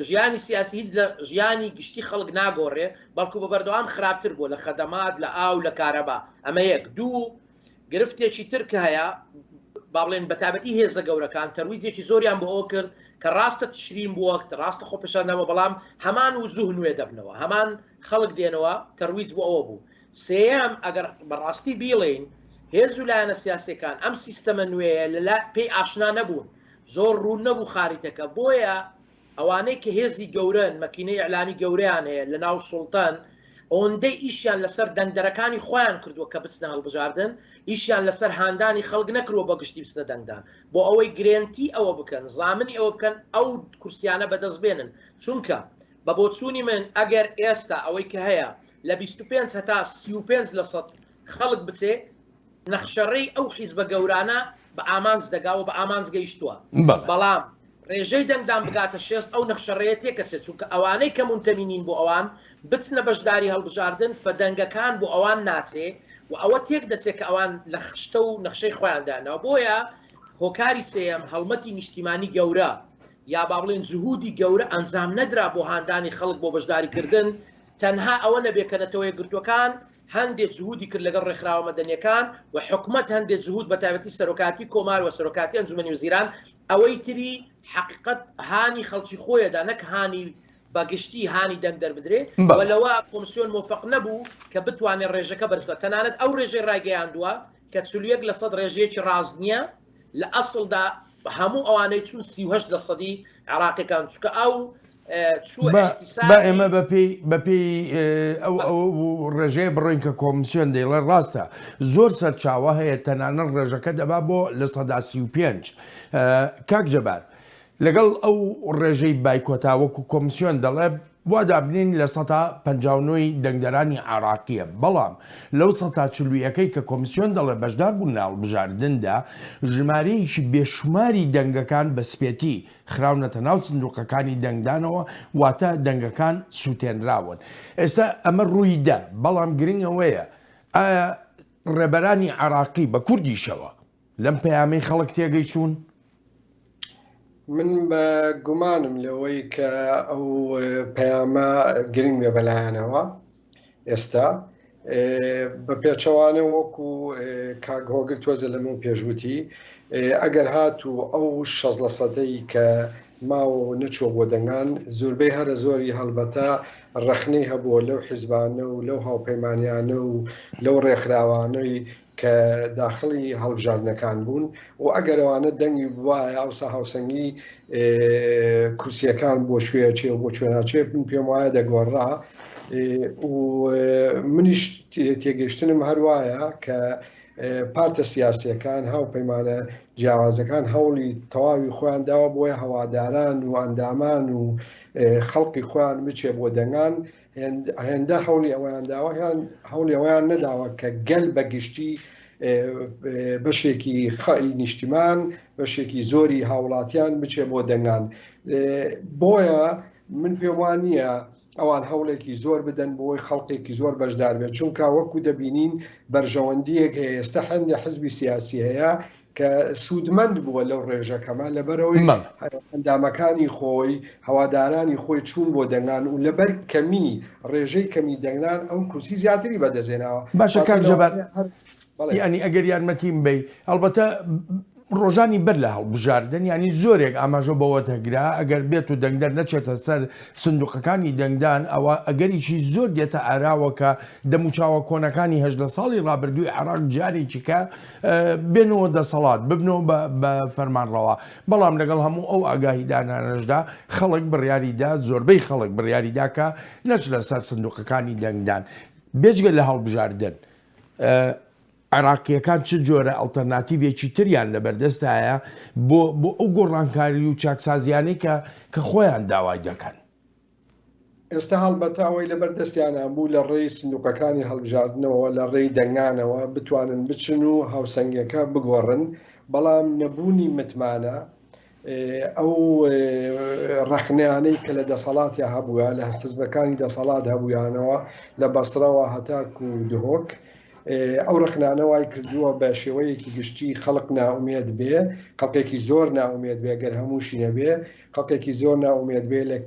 ژیانی سیاسی هیچ لە ژیانی گشتی خەڵک ناگۆڕێ بەڵکو بە بەردەوام خراپتر بووە لە خەدەمات لە ئاو لە کارەبا ئەمە یەک. دوو گرفتێکی تر کە هەیە با بڵێن بەتابەتی هێزە گەورەکان تەرویجێکی زۆریان بۆ ئەو کرد کە ڕاستە تشرین بووە ڕاستە خۆپێشاندەوە بەڵام هەمان وزوو نوێ دەبنەوە هەمان خەڵک دێنەوە تەرویج بۆ ئەوە بوو سێەم ئەگەر بەڕاستی بیڵێن هێز و لایەنە سیاسەکان ئەم سیستەمە نوێیە لەلا پێی ئاشنا نەبوون زۆر ڕوون نەبوو خاریتەکە بۆیە ئەوانەی کە هێزی گەورن مەکینەی ئەعلامی گەورەیان هەیە لە ناو سوڵتان ئەوەندەی ئیشیان لەسەر دەنگدەرەکانی خۆیان کردووە کە بستنە هەڵبژاردن ئیشیان لەسەر هاندانی خەڵک نەکردووە بە گشتی بستنە دەنگدان بۆ ئەوەی گرێنتی ئەوە بکەن زامنی ئەوە بکەن ئەو کورسیانە بەدەست بێنن چونکە بە بۆچوونی من ئەگەر ئێستا ئەوەی کە هەیە لە 25 هەتا 35 لە سەد خەڵک بچێ نەخشەڕێی ئەو حیزبە گەورانە بە ئامانز دەگاوە بە ئامانز گەیشتووە بەڵام ڕێژەی دەنگدان بگاتە شێست ئەو نەخشەڕەیە تێکەچێت چونکە ئەوانەی کە مونتەمینین بۆ ئەوان بچنە بەشداری هەڵبژاردن فەدەنگەکان بۆ ئەوان ناچێ و ئەوە تێک دەچێت کە ئەوان لە خشتە و نەخشەی خۆیاندانەوە بۆیە هۆکاری سێم هەڵمەتی نیشتیمانی گەورە یا با بڵێن جهودی گەورە ئەنجام نەدرا بۆ هاندانی خەڵک بۆ بەشداریکردن تەنها ئەوە نەبێکەنەتەوەی گرتوەکان هەندێک جهودی کرد لەگەڵ ڕێکخراوە مەدەنیەکان و حکومت هەندێک جهود بە تایبەتی سەرۆکاتی کۆمار و سەرۆکاتی ئەنجومەنی وزیران ئەوەی تری حقیقت هانی خەڵکی خۆیەدا نەک هانی بەگشتی هانی دەنگ دەربدرێ وەلەوە کۆمسیۆن مۆفق نەبوو کە بتوانێت ڕێژەکە بەرزکات تەنانەت ئەو ڕێژەی ڕاگەیاندووە کە 41% ڕێژەیەکی ڕاست نییە لە ئەسڵدا هەموو ئەوانەی چون 38% عراقیەکان چکە ئەو بە ئێمە بەپێی ئەو ڕێژەیە بڕۆین کە کۆمسیۆن دەیڵێ ڕاستە زۆر سەرچاوە هەیە تەنانەت ڕێژەکە دەبا بۆ لە 35 کاک جەبار لەگەڵ ئەو ڕێژەی بایکۆتاوەکو کۆمسیۆن دەڵێ وا دابنین لە 59 دەنگدەرانی عراقیە بەڵام لەو 40%ەکەی کە کۆمسیۆن دەڵێ بەشدار بوون ناڵبژاردندا ژمارەیەکی بێشماری دەنگەکان بە سپێتی خراونەتە ناو سندوقەکانی دەنگدانەوە واتە دەنگەکان سووتێنراون ئێستا ئەمە ڕوویدا بەڵام گرنگ ئەوەیە ئایا ڕێبەرانی عراقی بە کوردیشەوە لەم پەیامەی خەڵک تێگەیشتون؟ من بە گومانم لەوەی کە ئەو پەیامە گرنگ بێ بەلایەنەوە ئێستا بە پێچەوانە وەکو کاگهۆگر تۆزە لەمە پێشوتی ئەگەر هاتوو ئەو 16%ی کە ماوە نەچوە بۆ دەنگان زۆربەی هەرە زۆری هەڵبەتە ڕەخنەی هەبووە لەو حیزبانە و لەو هاوپەیمانیانە و لەو ڕێکخراوانەی کە داخلی هەڵبژاردنەکان بوون و ئەگەرەوانە دەنگی وایە ئەوسا هاوسەنگی کورسیەکان بۆ شوێچێ و بۆ کوێناچێ من پێم وایە دەگۆڕا و منیش تێگەشتنم هەروایە کە پارتە سیاسیەکان هاوپەیمانە جیاوازەکان هەوڵی تەواوی خۆیان داوە بۆیە هەواداران و ئەندامان و خەڵقی خۆیان بچێ بۆ دەنگان هێندە هەوڵی ئەویان داوە هەوڵی ئەویان نەداوە کە گەل بەگشتی بەشێکی خەڵی نیشتیمان بەشێکی زۆری هاوڵاتیان بچێ بۆ دەنگان بۆیە من پێم وان نییە ئەوان هەوڵێکی زۆر بدەن بۆی خەڵقێکی زۆر بەشدار بێت چونکە وەکو دەبینین بەرژەوەندیەک هەیە ئێستا هەندێ حزبی سیاسی هەیە کە سوودمەند بووە لەو ڕێژەکەمە لەبەرەوەی ئەندامەکانی خۆی هەوادارانی خۆی چوون بۆ دەنگان و لەبەر کەمی ڕێژەی کەمی دەنگان ئەو کورسی زیاتری بەدەزێنەوە باشە کاک جەبار ینی ئەگەر یارمەتیم بی ئەلبەتە ڕۆژانی بەر لە هەڵبژاردن ینی زۆرێک ئاماژە بەوە تەگرا ئەگەر بێت و دەنگدەر نەچێتە سەر سندوقەکانی دەنگدان ئەوە ئەگەریشی زۆر دێتە ئاراوەکە دەموچاوە کۆنەکانی 18 ساڵی ڕابردووی عراق جارێکیکە بێنەوە دەسەڵات ببنەوە بە فەرمانڕەوە بەڵام لەگەڵ هەموو ئەو ئاگاهیدانانەشدا خەڵک بڕیاریدا زۆربەی خەڵک بڕیاریداکە نەچ لەسەر سندوقەکانی دەنگدان بێجگە لە هەڵبژاردن عراقیەکان چ جۆرە ئەڵتەرناتیڤێکی تریان لەبەردەستایە بۆ ئەو گۆڕانکاری و چاکسازیانەی کە خۆیان داوای دەکەن ئێستا هەڵبەتە ئەوەی لەبەردەستیانە بوو لە ڕێی سندوقەکانی هەڵبژاردنەوە لە ڕێی دەنگانەوە بتوانن بچن و هاوسەنگەکە بگۆڕن بەڵام نەبوونی متمانە ئەو ڕەخنیانەی کە لە دەسەڵاتی هەبووە لە حزبەکانی دەسەڵات هەبوویانەوە لە بەسرەوە هەتاک و دهۆک ئەو ڕخنانە وای کردووە بە شێوەیەکی گشتی خەڵک ناومێت بێ خەڵکێکی زۆر ناومێت بێ گەر هەمووشی نەبێ خەڵکێکی زۆر ناومێت بێ لە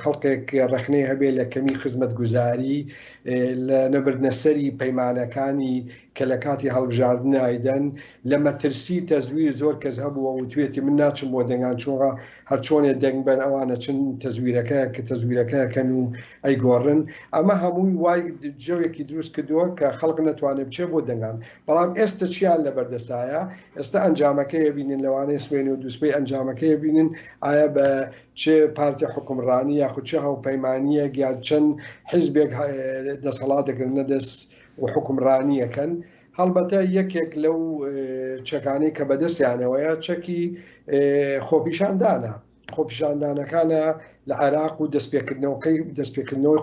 خەڵکێک ڕخنەی هەبێ لە کەمی خزمەت گوزاری لە نەبردنەسەری پەیمانەکانی کە لە کاتی هەڵبژاردن ئایدەن لە مەترسی تەزویر زۆر کەس هەبووە و توێتی من ناچم بۆ دەنگان چۆنڕە هەر چۆنێ دەنگ بن ئەوانە چن تەزویرەکە کە تەزویرەکەکەن و ئەیگۆڕن ئەمە هەمووی وای جەوێکی دروست کردووە کە خەڵک نەتوانێت بچێ بۆ دەنگان بەڵام ئێستا چیان لە بەردەسایە ئێستا ئەنجامەکەیە بینین لەوانەیە سوێن و دووسبەی ئەنجامەکەیە بینن ئایا بە چه پارتی حکومڕانی یاخود چه هەوپەیمانیە یان چەند حیزبێک دەسەڵاتێکن نەدەست و حکومڕانیەکەن هەڵبەتە یەکێک لەو چەکانەی کە بەدەستیانەوەیە چەکی خۆپیشاندانە خۆپیشاندانەکانە لە عێراق و دەستپێکردنەوەی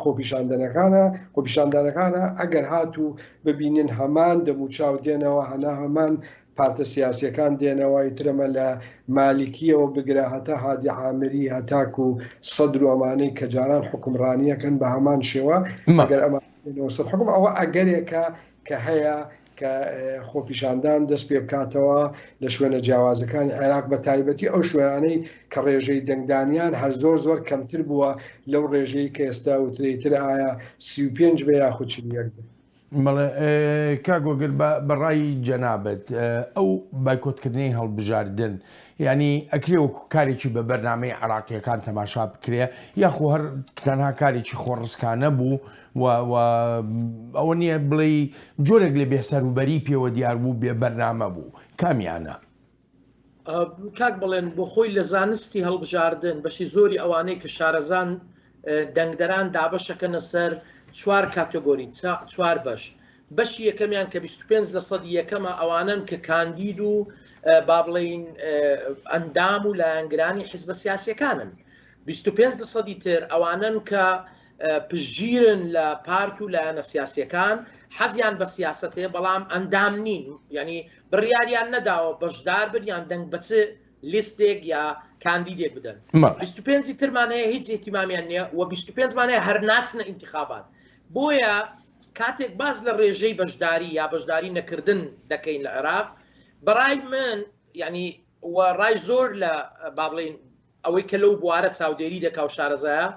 خۆپیشاندانەکانە ئەگەر هاتوو ببینین هەمان دەموچاو دێنەوە هەنا هەمان پارتە سیاسیەکان دێنەوە ئیترەمە لە مالیکیەوە بگرە هەتا هادی عامری هەتاک و سەدر و ئەمانەی کە جاران حکومڕانیەکەن بە هەمان شێوە ئەگەر ئەمە حکوم ئەوە ئەگەرێکە کە هەیە کە خۆپیشاندان دەست پێ بکاتەوە لە شوێنە جیاوازەکانی عێراق بە تایبەتی ئەو شوێنانەی کە ڕێژەی دەنگدانیان هەر زۆر کەمتر بووە لەو ڕێژەی کە ئێستا وترێتر ئایا 35 بێ یاخود 41 بێ. کاگۆگر بەڕای جەنابەت ئەو بایکۆتکردنی هەڵبژاردن ینی ئەکرێ وەکو کارێکی بە بەرنامەی عراقیەکان تەماشا بکرێ یاخۆ هەر تەنها کارێکی خۆڕسکانە بوو ئەوە نییە بڵێ جۆرێک لە بێسەروبەری پێوە دیار بوو بێ بەرنامە بوو کامیانە کاک بڵێن بۆ خۆی لە زانستی هەڵبژاردن بەشی زۆری ئەوانەی کە شارەزان دەنگدەران دابەشەکەنە سەر 4 کاتۆگۆری 4 بەشی یەکەمیان کە 25% یەکەمە ئەوانن کە کاندید و با بڵین ئەندام و لایەنگرانی حیزبە سیاسیەکانن 25% تر ئەوانن کە پشتگیرن لە پارت و لایەنە سیاسیەکان حەزیان بە سیاست هەیە بەڵام ئەندام نین ینی بڕیاریان نەداوە بەشدار بن یان دەنگ بەچ لیستێک یا کاندیدێک بدەن 25 ترمان هەیە هیچ ئێتیمامیان نییە و 25مان هەیە هەر ناچنە ئینتیخابات بۆیە کاتێک باز لە ڕێژەی بەشداری یا بەشداری نەکردن دەکەین لە عێراق بەڕای من ینی ڕای زۆر لە با بڵین ئەوەی کە لەو بوارە چاودێری دەکا و شارەزایە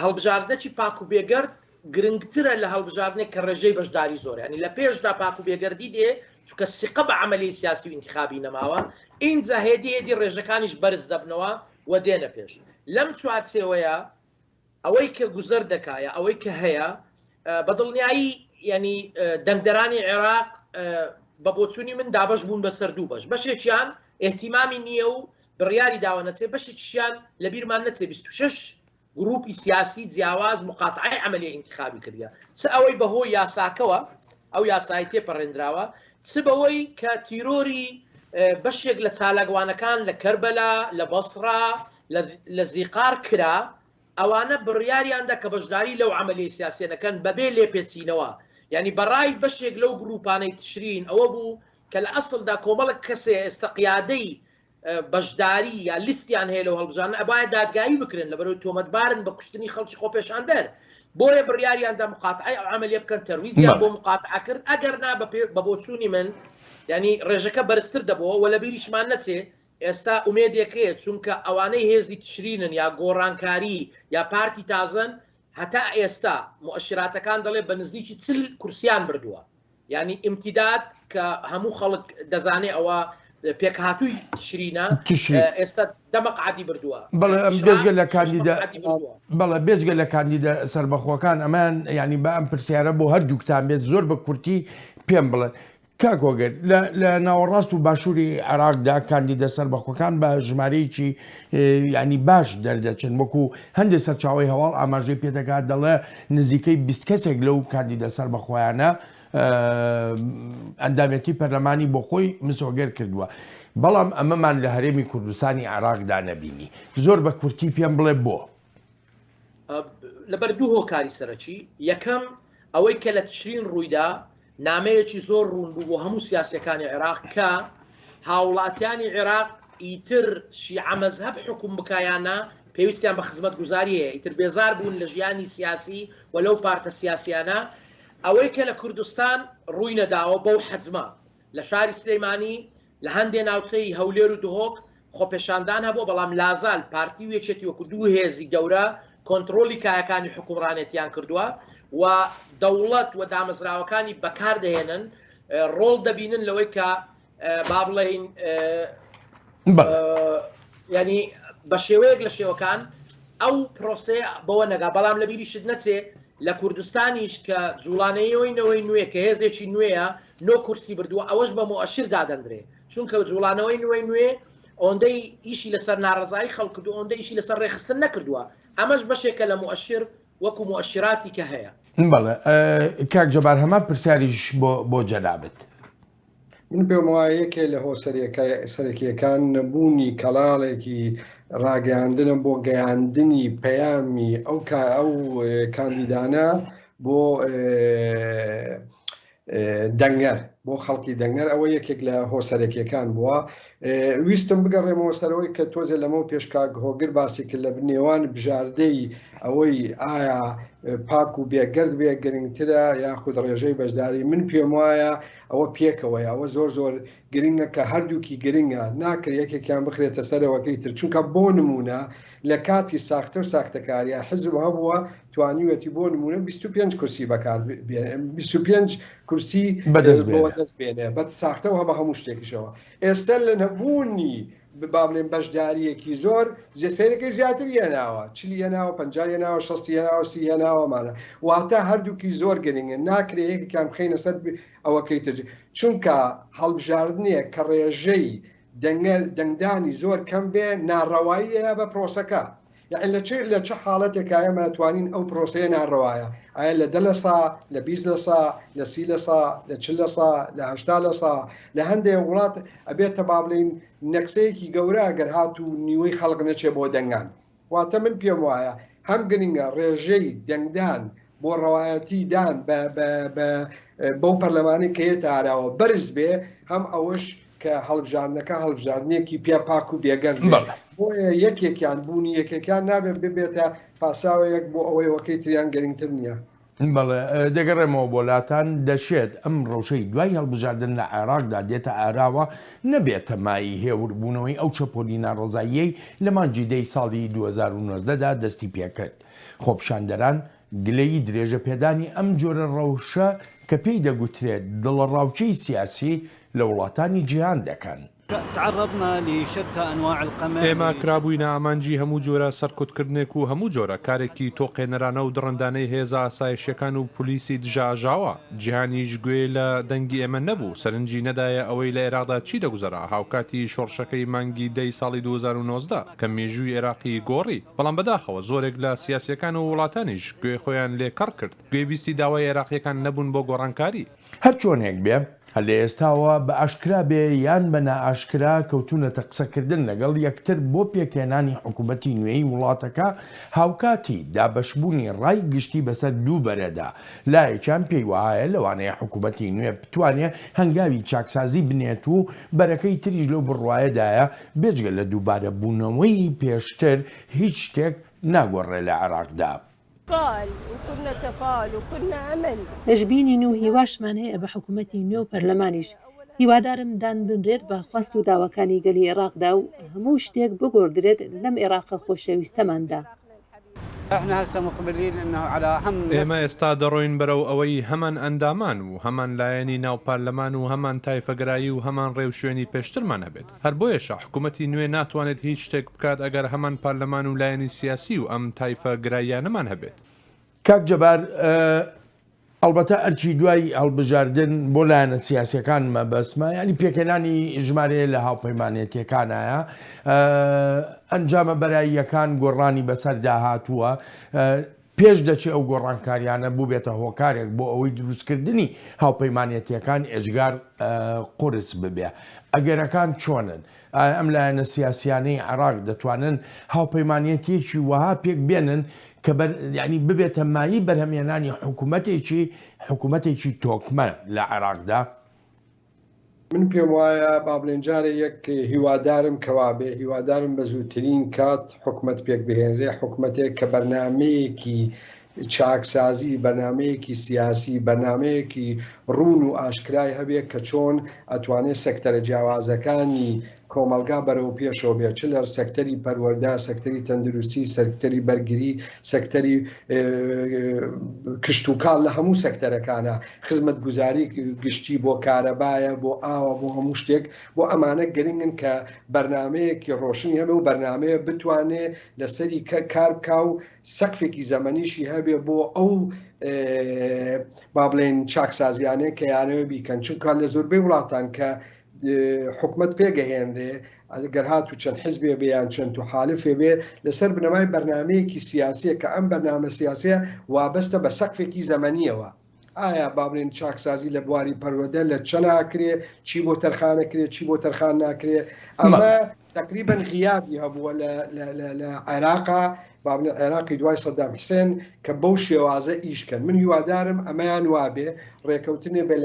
هەڵبژاردنەی پاک و بێگەرد گرنگترە لە هەڵبژاردنێک کە ڕێژەی بەشداری زۆر ینی لە پێشدا پاک و بێگەردی دێ چونکە سقە بە عملی سیاسی و انتخابی نەماوە اینجا هێدی ڕێژەکانیش بەرز دەبنەوە و دێنە پێش لەم چوارچێوەیە ئەوەی کە گوزەر دەکایە ئەوەی کە هەیە بە دڵنیایی ینی دەنگدەرانی عێراق بە بۆچوونی من دابش بوون بەسەر دوو بەشێکیان ئێحتیمامی نییە و بڕیاری داوە نەچێ بەشێکیان لە بیرمان نەچێ 26 گروپی سیاسی جیاواز مقاطعی عملی انتخابی کردە چ ئەوەی بەهۆی یاساکەوە ئەو یاسای تێپەڕێنراوە چ بەوەی کە تیرۆری بەشێک لە چالاکوانەکان لە کەربەلا لە بەسڕا لە زیقار کرا ئەوانە بڕیاریاندا کە بەشداری لەو عملی سیاسیەکەن بەبێ لێپێچینەوە یعنی بەڕای بەشێک لەو گروپانەی تشرین ئەوە بوو کە لە ئەسڵدا کۆمەڵک کەسێ ئێستەقیادەی بەشداری یا لیستیان هەیە لەو هەڵبژاردنە ئەبایە دادگایی بکرن لەبەرەوەی تۆمەتبارن بە کوشتنی خەڵکی خۆپێشاندەر بۆیە بڕیاریاندا مقاطعی ئەو عملیە بکەن تەرویزیان بۆ مقاطعە کرد ئەگەر نا بە بۆچوونی من ینی ڕێژەکە بەرزتر دەبەوە و لە بیریشمان نەچێ ئێستا ئومێدێکەیە چونکە ئەوانەی هێزی تشرینن یا گۆڕانکاری یا پارتی تازن هەتا ئێستا مؤشراتەکان دەڵێ بە نزیکی 40 کورسیان بردووە ینی ئیمتیداد کە هەموو خەڵک دەزانێ ئەوە پێکهاتووی تشرینە ئێستا دەمەقعدی بردووە بەڵێ بێجگە لە کاندیدە سەربەخۆکان ئەمان ینی بە ئەم پرسیارە بۆ هەردووکتان بێت زۆر بە کورتی پێم بڵێن کاکۆگەر لە ناوەڕاست و باشووری عێراقدا کاندیدە سەربەخۆکان بە ژمارەیەکی ینی باش دەردەچن وەکو هەندێک سەرچاوی هەواڵ ئاماژەی پێدەکات دەڵێ نزیکەی 20 کەسێک لەو کاندیدە سەربەخۆیانە ئەندامەتی پەرلەمانی بۆ خۆی مسۆگەر کردووە بەڵام ئەمەمان لە هەرێمی کوردستانی عێراقدا نەبینی زۆر بە کورتی پێم بڵێ بۆ لەبەر دوو هۆکاری سەرەکی یەکەم ئەوەی کە لە تشرین ڕوویدا نامەیەکی زۆر ڕوون بوو بۆ هەموو سیاسەکانی عێراق کە هاوڵاتیانی عێراق ئیتر شیعە مەزهەب حکوم بکایانە پێویستیان بە خزمەت گوزاری هەیە ئیتر بێزار بوون لە ژیانی سیاسی و لەو پارتە سیاسیانە ئەوەی کە لە کوردستان ڕووی نەداوە بەو حەزمە لە شاری سلەیمانی لە هەندێک ناوچەی هەولێر و دهۆک خۆپێشاندان هەبوو بەڵام لازال پارتی و یەکێتی وەکو دوو هێزی گەورە کۆنتترۆلی کایەکانی حکومڕانێتیان کردووە و دەوڵەت و دامەزراوەکانی بەکار دەهێنن ڕۆڵ دەبینن لەوەی کە با بڵێین ینی بە شێوەیەک لە شێوەکان ئەو پرۆسێ بەوە نەگا بەڵام لە بیریشت نەچێ لە کوردستانیش کە جوڵانەوەی نوێ کە هێزێکی نوێیە نۆ کورسی بردووە ئەوەش بە مؤشر دادەندرێ چونکە جوڵانەوەی نوێ ئۆندەی ئیشی لەسەر ناڕزایی خەڵک و ئۆندە ئیشی لەسەر ڕێخستن نەکردووە ئەمەش بەشێکە لە مؤشر وەکو مؤشراتی کە هەیە. بەڵێ کاک جەبار هەمان پرسیاریش بۆ جەنابەت. من پێم وایە یەکێ لە سەرەکیەکان نەبوونی کەڵاڵێکی ڕاگەیاندنم بۆ گەیاندنی پەیامی ئەو کاندیدانە بۆ دەنگەر بۆ خەڵکی دەنگەر ئەوە یەکێک لە هۆسەرەکیەکان بووە. ویستم بگەڕێمەوە سەرەوەی کە تۆزێ لەمە پێشکاک هۆگر باسی کرد لە بنێوان بژاردەی ئەوەی ئایا پاک و بێگەرد بێ گرنگترە یاخود ڕێژەی بەشداری من پێم وایە ئەوە پێکەوەی ئەوە زۆر گرنگە کە هەردووکی گرنگە ناکرد یەکێکیان بخرێتە سەرەوەکەی تر چونکە بۆ نمونە لە کاتی ساختە و ساختەکاریە حزب هەبووە توانیوەتی بۆ نمونە 25 کورسی بەکار 25 کورسی بەدەست بێنێ بە ساختەوە بە هەموو شتێکیشەوە. ئێستا لە نەبوونی بابلێن بەشداریەکی زۆر جێسەرەکەی زیاتر هێناوە 40 هێناوە 50 هێناوە 60 هێناوە 30 هێناوەمانە واتە هەردووکی زۆر گرنگە ناکرێت یەکێکیان بخەینە سەر ئەوەکەی تر چونکە هەڵبژاردنێک کە ڕێژەی دەنگدانی زۆر کەم بێ ناڕەواییە بە پرۆسەکە یعنی لە چه حاڵەتێک ئەمە توانین ئەو پرۆسەیە ناڕەوایە ئایا لە 10 لە سا لە 20 لە سا لە 30 لە سا لە 40 لە سا لە 80 لە سا لە هەندێک وڵات ئەبێتە با بڵین نەکسەیەکی گەورە ئەگەر هات و نیوەی خەڵک نەچێ بۆ دەنگان واتە من پێم وایە هەم گرنگە ڕێژەی دەنگدان بۆ ڕەوایەتی دان بەو پەرلەمانی کە هێت ئاراوە بەرز بێ هەم ئەوەش کە هەڵبژاردنەکە هەڵبژاردنێکی پێ پاک و بێگەرد بۆیە یەکێکیان بوونی یەکێکیان نابێت ببێتە پاساوەیەک بۆ ئەوەی وەکەی تریان گەرنگتر نییە. بەڵێ دەگەڕێمەوە بۆلاتان دەشێت ئەم ڕەوشەی دوای هەڵبژاردن لە عێراقدا دێتە ئاراوە نەبێتە مای هێوربوونەوەی ئەو چەپۆلی ناڕۆزاییەی لە مانجی دەی ساڵی 2019دا دەستی پێکرد. خۆپشاندەران گلەیی درێژە پێدانی ئەم جۆرە ڕەوشە کە پێی دەگوترێت دڵە ڕاوچەی سیاسی لە وڵاتانی جیهان دەکەن. ئێمە کرابووینە ئامانجی هەموو جۆرە سەرکوتکردنێک و هەموو جۆرە کارێکی تۆقێنەرانە و دڕندانەی هێزە ئاسایشەکان و پلیسی دژاژاوە جیهانیش گوێ لە دەنگی ئێمە نەبوو سەرنجی نەدایە ئەوەی لە عێراقدا چی دەگوزەرا هاوکاتی شۆڕشەکەی مانگی دەی ساڵی 2019 کە مێژووی عێراقی گۆڕی بەڵام بەداخەوە زۆرێک لە سیاسیەکان و وڵاتانیش گوێ خۆیان لێکڕ کرد گوێبیستی داوای عێراقیەکان نەبوون بۆ گۆڕانکاری هەر چۆنێک بێ هەر لە ئێستاوە بە ئاشکرا بێ یان بە نائاشکرا کەوتونەتە قسەکردن لەگەڵ یەکتر بۆ پێکهێنانی حکوومەتی نوێی وڵاتەکە هاوکاتی دابەشبوونی ڕای گشتی بەسەر دوو بەرەدا لایەکیان پێی وایە لەوانەیە حکوومەتی نوێ بتوانێت هەنگاوی چاکسازی بنێت و بەرەکەی تریش لەو بڕوایەدایە بێجگە لە دووبارە بوونەوەی پێشتر هیچ شتێک ناگۆڕێ لە عێراقدا. وكنا تفاؤل وكنا امل لەژبینین و هیواشمان هەیە بە حکوومەتی نوێ و پەرلەمانیش هیوادارم دان بنرێت بە خواست و داواکانی گەلی عێراقدا و هەموو شتێک بگۆڕدرێت لەم عێراقە خۆشەویستەماندا. ئێمە ئێستا دەڕۆین بەرەو ئەوەی هەمان ئەندامان و هەمان لایەنی ناو پارلەمان و هەمان تایفەگرایی و هەمان ڕێو شوێنی پێشترمان هەبێت هەر بۆیەشە حکوومەتی نوێ ناتوانێت هیچ شتێک بکات ئەگەر هەمان پارلەمان و لایەنی سیاسی و ئەم تایفەگراییانەمان هەبێت. کاک جەبار ئەلبەتە ئەرچی دوای هەڵبژاردن بۆ لایەنە سیاسیەکان مەبەستمە ینی پێکەنانی ژمارەیە لە هاوپەیمانێتیەکانایە ئەنجامە بەراییەکان گۆڕانی بەسەر داهاتووە پێش دەچێت ئەو گۆڕانکاریانە بوو بێتە هۆکارێک بۆ ئەوەی دروستکردنی هاوپەیمانێتیەکان ئێجگار قورس ببێ ئەگەرەکان چۆنن ئەم لایەنە سیاسیانەی عێراق دەتوانن هاوپەیمانێتیەکی وەها پێک بێنن کە ینی ببێتە مایی بەرهەمێنانی حکوومەتێکی تۆکمە لە عێراقدا. من پێم وایە بابلێنجارە یەک هیوادارم کەوابێ هیوادارم بە زووترین کات حکوومەت پێک بهێنرێ حکوومەتێک کە بەرنامەیەکی چاکسازی بەرنمەیەکی سیاسی بەرنمەیەکی ڕوون و ئاشکرای هەبێت کە چۆن ئەتوانێت سەکتەرە جیاوازەکانی کۆمەلگا بەرەو پێشەوە بێت چ لە سەکتەری پەروەردا سەکتەری تەندروستی سەکتەری بەرگری سەکتەری کشت و کاڵ لە هەموو سەکتەرەکانە خزمەت گوزاری گشتی بۆ کارەبایە بۆ ئاوە بۆ هەموو شتێک بۆ ئەمانە گرنگن کە بەرنمەیەکی ڕۆشنی هەبێ و بەرنمەیە بتوانێت لەسەری کار بکا و سەقفێکی زەمەنیشی هەبێ بۆ ئەو با بڵێن چاکسازیانەیە کە یانەوە بیکەن چونکە لە زۆربەی وڵاتان کە حکومت پێگەهێنرێ ئەگەر هاتو چەند حزبێ بێ یان چەند و حالفێ بێ لەسەر بنەمای بەرنمەیەکی سیاسیە کە ئەم بەرنامە سیاسیە وابەستە بە سەقفێکی زەمەنیەوە ئایا بابلێن چاکسازی لە بواری پەروەدە لە چە ناکرێ چی بۆ تەرخانەکرێت چی بۆ تەرخان ناکرێت ئەمە تقریبا غیابی هەبووە لە عێراقا بابلێن عێراقی دوای سەدام حسێن کە بەو شێوازە ئیشکەن من هیوادارم ئەمەیان وابێ ڕێکەوتنێ بێ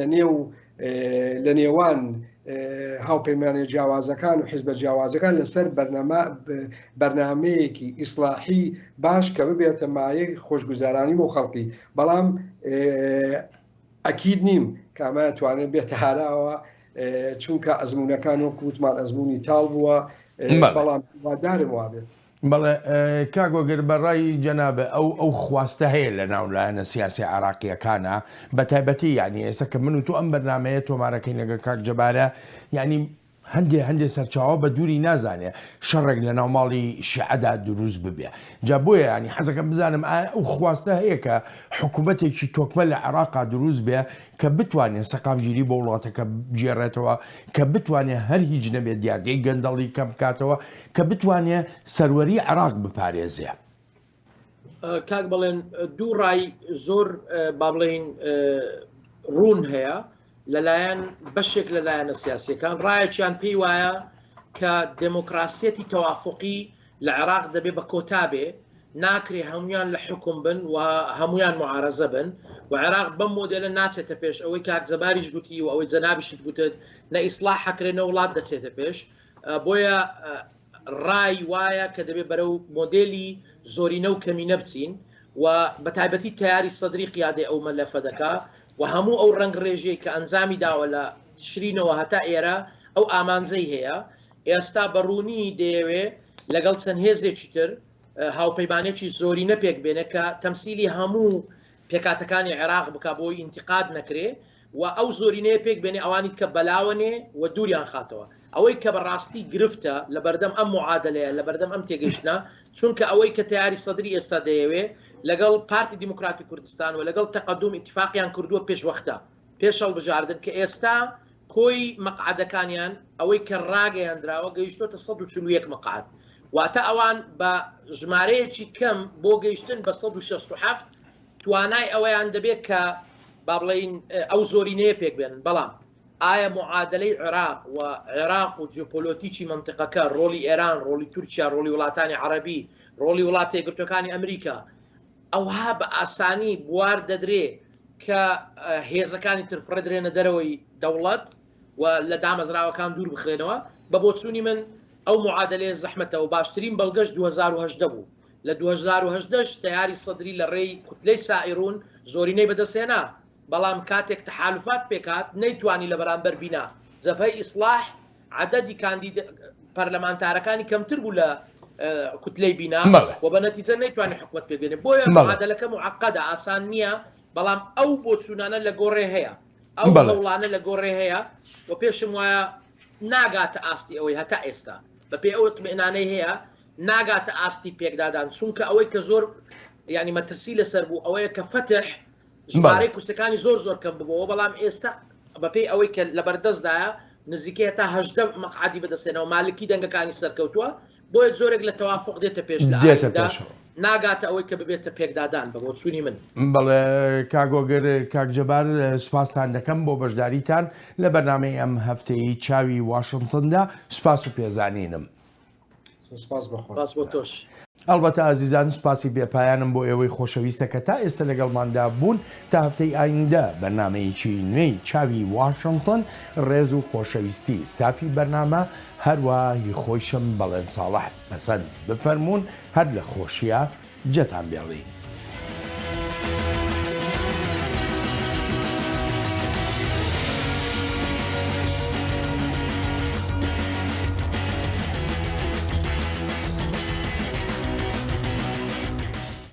لە نێوان هاوپەیمانە جیاوازەکان و حیزبە جیاوازەکان لەسەر بەرنمەیەکی ئیسلاحی باش کە ببێتە مایەی خۆشگوزارانی بۆ خەڵکی بەڵام ئەکید نیم کامە توانێت بێتە هاراوە چونکە ئەزمونونەکان وەکو وتمان ئەزمموی تاڵ بووە بەڵام وادارم وابێت بەڵێ کاگۆگەر بەڕای جەنابە ئەو خواستە هەیە لە ناولایەنە سیاسی عراقیەکانە بە تایبەتی یعنی ئێستا کە من و تۆ ئەم بەرنمەیە تۆمارەکەی لەگە کاک جەبارە ینی هەندێ سەرچاوە بە دووری نازانێ شەڕێک لە ناوماڵی شیعەدا دروست ببێ جا بۆیە ینی حەزەکەم بزانم ئەو خواستە هەیە کە حکوومەتێکی تۆکمە لە عێراقا دروست بێ کە بتوانێت سەقامگیری بۆ وڵاتەکە بژێڕێتەوە کە بتوانێت هەر هیچ نەبێت دیاردەی گەندەڵی کەم بکاتەوە کە بتوانێت سەروەری عێراق بپارێزێ کاک بڵێن دوو ڕای زۆر با بڵێن ڕوون هەیە لەلایەن بەشێک لەلایەنە سیاسیەکان ڕایەکیان پێی وایە کە دموکراسیەتی تەوافقی لە عێراق دەبێ بە کۆتابێ ناکرێ هەمویان لە حکم بن و هەمویان معارەزە بن و عێراق بەم مۆدێلە ناچێتە پێش ئەوەی کاک زەباریش گوتی و ئەوەی جەنابیشت گوتت نە ئیسلاح حەکرێنە وڵات دەچێتە پێش بۆیە ڕای وایە کە دەبێت بەرەو مۆدێلی زۆرینە و کەمینە بچین و بە تایبەتی تیاری سەدری قیادەی ئەو مەلەفە دەکا و هەموو ئەو ڕنگ ڕێژەیە کە ئەنجامی داوە لە شرینەوە هەتا ئێرە ئەو ئامانزەی هەیە ئێستا بەڕوونی دەیەوێ لەگەڵ چەند هێزێکی تر هاوپەیمانێکی زۆرینە پێک بێنە کە تەمسیلی هەموو پێکاتەکانی عێراق بک بۆی ئینتیقاد نەکرێ و ئەو زۆرینەیە پێک بێنێ ئەوانی کە بەلاوەنێ و دووریان خاتەوە ئەوەی کە بەڕاستی گرفتە لە بەردەم ئەم معادلەیە لە بەردەم ئەم تێگەیشتە چونکە ئەوەی کە تیاری سەدری ئێستا دەیەوێ لەگەڵ پارتی دیموکراتی کوردستان و لەگەڵ تەقەدوم ئیتفاقیان کردووە پێشوەختە پێش هەڵبژاردن کە ئێستا کۆی مەقعدەکانیان ئەوەی کە ڕاگەیاندراوە گەیشتۆتە 141 مەقعد واتە ئەوان بە ژمارەیەکی کەم بۆ گەیشتن بە 167 توانای ئەوەیان دەبێت کە با بڵێن ئەو زۆرینەیە پێک بێنن بەڵام ئایا معادلەی عێراق و جیۆپۆلۆتیکی منتیقەکە ڕۆلی ئێران ڕۆلی تورکیا ڕۆلی وڵاتانی عەرەبی ڕۆلی وڵاتی یەکگرتوەکانی ئەمریکا ئەوها بە ئاسانی بوار دەدرێ کە هێزەکانی تر فرەدرێنە دەرەوەی دەوڵەت و لە دامەزراوەکان دوور بخرێنەوە بە بۆچوونی من ئەو معادلەیە زەحمەتە و باشترین بەڵگەشت 2010 بوو لە 2010 تیاری سەدری لە ڕێی کوتلەی سائیرون زۆرینەی بەدەستێنا بەڵام کاتێک تەحالوفات پێکات نەیتوانی لە بەرامبەر بینا جەبهەی ئیسلاح عەدەدی کاندید پەرلەمانتارەکانی کەمتر بوو لە کوتلەی بینا و بە نەتیجە نەیتوانی حکومەت پێبێنێ بۆیە معادلەکە معقەدە ئاسان نییە بەڵام ئەو بۆچوونانە لە گۆڕێ هەیە ئەو هەوڵانە لە گۆڕێ هەیە و پێشم وایە ناگاتە ئاستی ئەوەی هەتا ئێستا بەپێ ئەو ئەتمێنانەی هەیە ناگاتە ئاستی پێکدادان چونکە ئەوەی کە زۆر ینی مەترسی لەسەر بوو ئەوەیە کە فتح ژمارەی کوردستەکانی زۆر کەم ببەوە بەڵام ئێستا بەپێی ئەوەی کە لە بەردەستدایە نزیکەی تا 18 مەقعدی بەدەستێنەوە مالکی دەنگەکانی سەرکەوتووە بۆیە زۆرێک لە تەوافق دێتە پێش لە ئایدا ناگاتە ئەوەی کە ببێتە پێکدادان بە بۆچوونی من بەڵێ کاگۆگەر کاک جەبار سوپاستان دەکەم بۆ بەشداریتان لە بەرنامەی ئەم هەفتەی چاوی واشنگتندا سوپاس و پێزانینم سپاس بۆ تۆش ئەلبەتە ئازیزان سوپاسی بێپایانم بۆ ئێوەی خۆشەویستە کە تا ئێستا لەگەڵماندا بوون تا هەفتەی ئایندە بەرنامەیەکی نوێی چاوی واشنگتن ڕێز و خۆشەویستی ستافی بەرنامە هەروەهی خۆشم بەڵێن ساڵح پەسەند بفەرمونون هەر لە خۆشیە جەتان بێڵین.